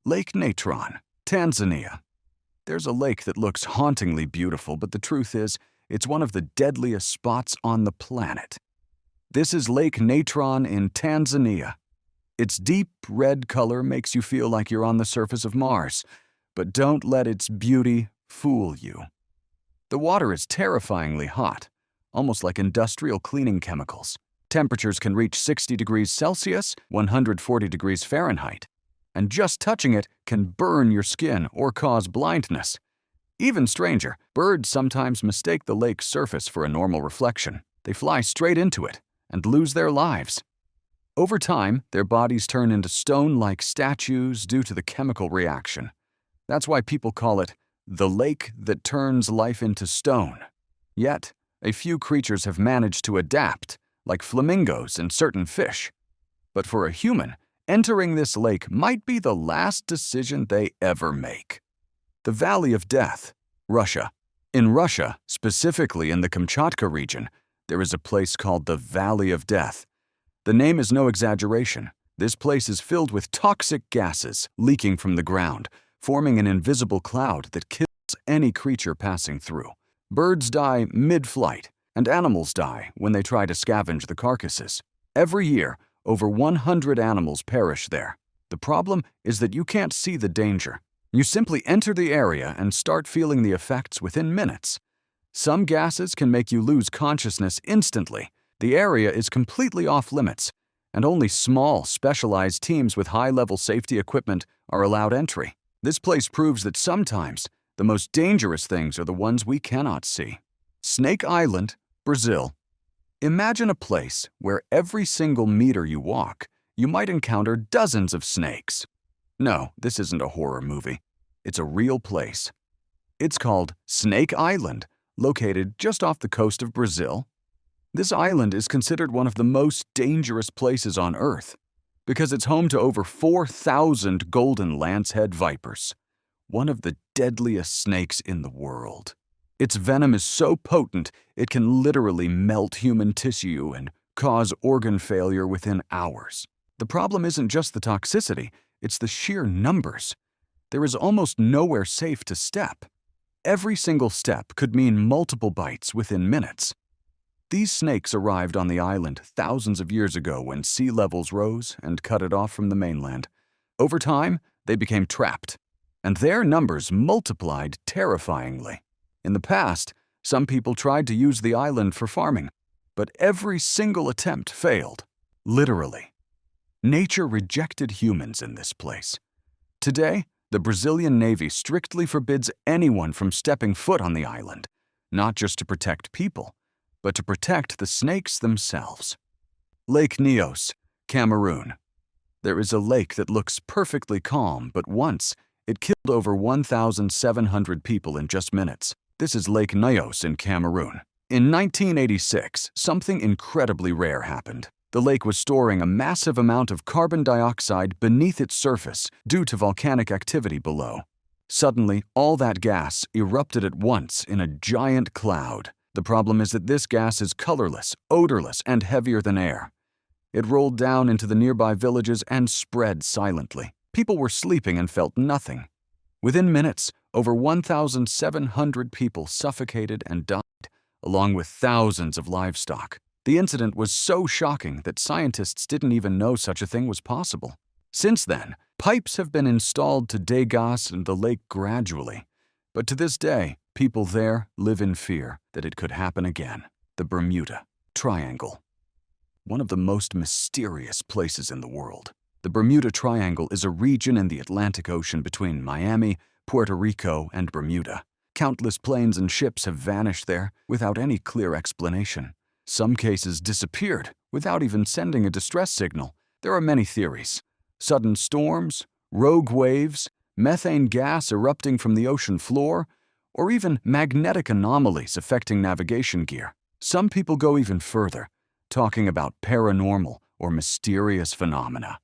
Lake Natron, Tanzania. There's a lake that looks hauntingly beautiful, but the truth is, it's one of the deadliest spots on the planet. This is Lake Natron in Tanzania. Its deep red color makes you feel like you're on the surface of Mars, but don't let its beauty fool you. The water is terrifyingly hot, almost like industrial cleaning chemicals. Temperatures can reach 60 degrees Celsius, 140 degrees Fahrenheit, and just touching it can burn your skin or cause blindness. Even stranger, birds sometimes mistake the lake's surface for a normal reflection. They fly straight into it and lose their lives. Over time, their bodies turn into stone-like statues due to the chemical reaction. That's why people call it the lake that turns life into stone. Yet, a few creatures have managed to adapt, like flamingos and certain fish. But for a human, entering this lake might be the last decision they ever make. The Valley of Death, Russia. In Russia, specifically in the Kamchatka region, there is a place called the Valley of Death. The name is no exaggeration. This place is filled with toxic gases leaking from the ground, forming an invisible cloud that kills any creature passing through. Birds die mid-flight, and animals die when they try to scavenge the carcasses. Every year, over 100 animals perish there. The problem is that you can't see the danger. You simply enter the area and start feeling the effects within minutes. Some gases can make you lose consciousness instantly. The area is completely off-limits, and only small, specialized teams with high-level safety equipment are allowed entry. This place proves that sometimes the most dangerous things are the ones we cannot see. Snake Island, Brazil. Imagine a place where every single meter you walk, you might encounter dozens of snakes. No, this isn't a horror movie. It's a real place. It's called Snake Island, located just off the coast of Brazil. This island is considered one of the most dangerous places on Earth because it's home to over 4,000 golden lancehead vipers, one of the deadliest snakes in the world. Its venom is so potent it can literally melt human tissue and cause organ failure within hours. The problem isn't just the toxicity, it's the sheer numbers. There is almost nowhere safe to step. Every single step could mean multiple bites within minutes. These snakes arrived on the island thousands of years ago when sea levels rose and cut it off from the mainland. Over time, they became trapped, and their numbers multiplied terrifyingly. In the past, some people tried to use the island for farming, but every single attempt failed, literally. Nature rejected humans in this place. Today, the Brazilian Navy strictly forbids anyone from stepping foot on the island, not just to protect people, but to protect the snakes themselves. Lake Nyos, Cameroon. There is a lake that looks perfectly calm, but once, it killed over 1,700 people in just minutes. This is Lake Nyos in Cameroon. In 1986, something incredibly rare happened. The lake was storing a massive amount of carbon dioxide beneath its surface due to volcanic activity below. Suddenly, all that gas erupted at once in a giant cloud. The problem is that this gas is colorless, odorless, and heavier than air. It rolled down into the nearby villages and spread silently. People were sleeping and felt nothing. Within minutes, over 1,700 people suffocated and died, along with thousands of livestock. The incident was so shocking that scientists didn't even know such a thing was possible. Since then, pipes have been installed to degas the lake gradually, but to this day, people there live in fear that it could happen again. The Bermuda Triangle. One of the most mysterious places in the world. The Bermuda Triangle is a region in the Atlantic Ocean between Miami, Puerto Rico, and Bermuda. Countless planes and ships have vanished there without any clear explanation. Some cases disappeared without even sending a distress signal. There are many theories. Sudden storms, rogue waves, methane gas erupting from the ocean floor, or even magnetic anomalies affecting navigation gear. Some people go even further, talking about paranormal or mysterious phenomena.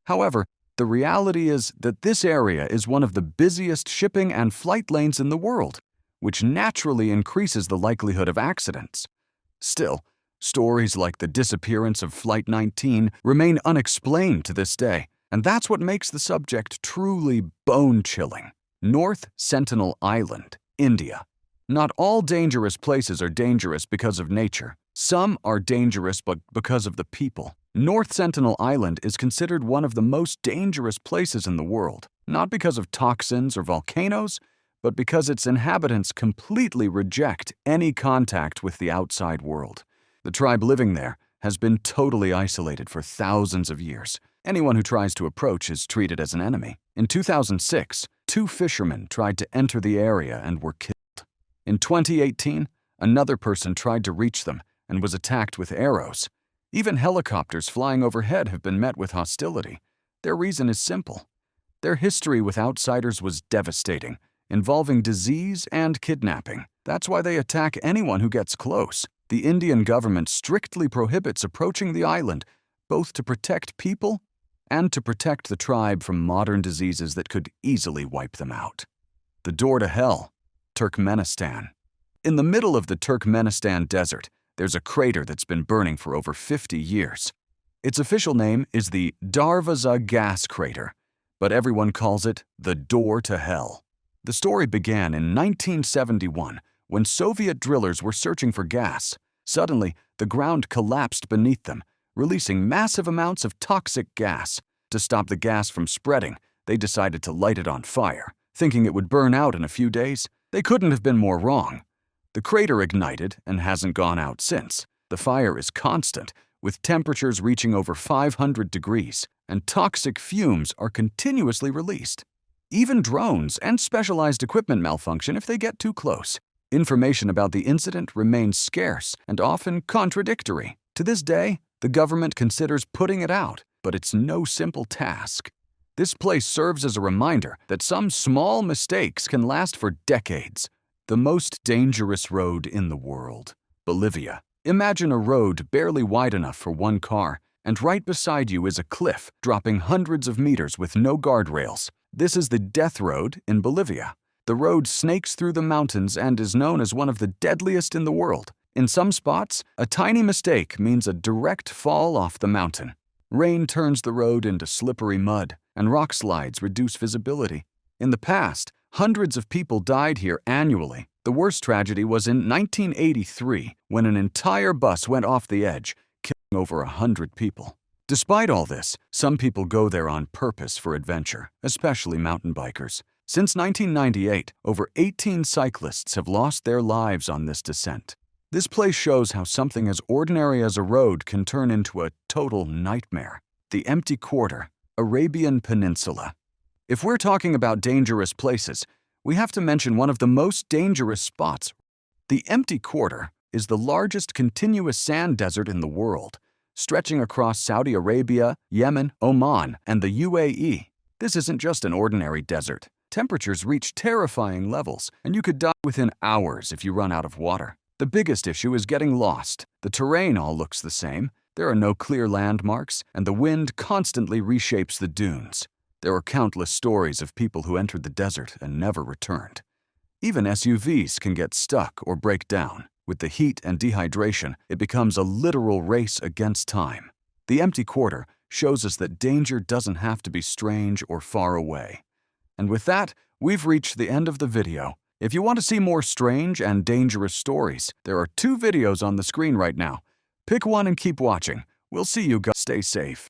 However, the reality is that this area is one of the busiest shipping and flight lanes in the world, which naturally increases the likelihood of accidents. Still, stories like the disappearance of Flight 19 remain unexplained to this day, And that's what makes the subject truly bone-chilling. North Sentinel Island, India. Not all dangerous places are dangerous because of nature. Some are dangerous because of the people. North Sentinel Island is considered one of the most dangerous places in the world, not because of toxins or volcanoes, but because its inhabitants completely reject any contact with the outside world. The tribe living there has been totally isolated for thousands of years. Anyone who tries to approach is treated as an enemy. In 2006, 2 fishermen tried to enter the area and were killed. In 2018, another person tried to reach them and was attacked with arrows. Even helicopters flying overhead have been met with hostility. Their reason is simple. Their history with outsiders was devastating, involving disease and kidnapping. That's why they attack anyone who gets close. The Indian government strictly prohibits approaching the island, both to protect people and to protect the tribe from modern diseases that could easily wipe them out. The door to hell, Turkmenistan. In the middle of the Turkmenistan desert, there's a crater that's been burning for over 50 years. Its official name is the Darvaza gas crater, but everyone calls it the door to hell. The story began in 1971 when Soviet drillers were searching for gas. Suddenly, the ground collapsed beneath them, releasing massive amounts of toxic gas. To stop the gas from spreading, they decided to light it on fire, thinking it would burn out in a few days. They couldn't have been more wrong. The crater ignited and hasn't gone out since. The fire is constant, with temperatures reaching over 500 degrees, and toxic fumes are continuously released. Even drones and specialized equipment malfunction if they get too close. Information about the incident remains scarce and often contradictory. To this day, the government considers putting it out, but it's no simple task. This place serves as a reminder that some small mistakes can last for decades. The most dangerous road in the world, Bolivia. Imagine a road barely wide enough for one car, and right beside you is a cliff dropping hundreds of meters with no guardrails. This is the death road in Bolivia. The road snakes through the mountains and is known as one of the deadliest in the world. In some spots, a tiny mistake means a direct fall off the mountain. Rain turns the road into slippery mud, and rock slides reduce visibility. In the past, hundreds of people died here annually. The worst tragedy was in 1983, when an entire bus went off the edge, killing over 100 people. Despite all this, some people go there on purpose for adventure, especially mountain bikers. Since 1998, over 18 cyclists have lost their lives on this descent. This place shows how something as ordinary as a road can turn into a total nightmare. The Empty Quarter, Arabian Peninsula. If we're talking about dangerous places, we have to mention one of the most dangerous spots. The Empty Quarter is the largest continuous sand desert in the world, stretching across Saudi Arabia, Yemen, Oman, and the UAE. This isn't just an ordinary desert. Temperatures reach terrifying levels, and you could die within hours if you run out of water. The biggest issue is getting lost. The terrain all looks the same. There are no clear landmarks, and the wind constantly reshapes the dunes. There are countless stories of people who entered the desert and never returned. Even SUVs can get stuck or break down. With the heat and dehydration, it becomes a literal race against time. The Empty Quarter shows us that danger doesn't have to be strange or far away. And with that, we've reached the end of the video. If you want to see more strange and dangerous stories, there are 2 videos on the screen right now. Pick one and keep watching. We'll see you guys. Stay safe.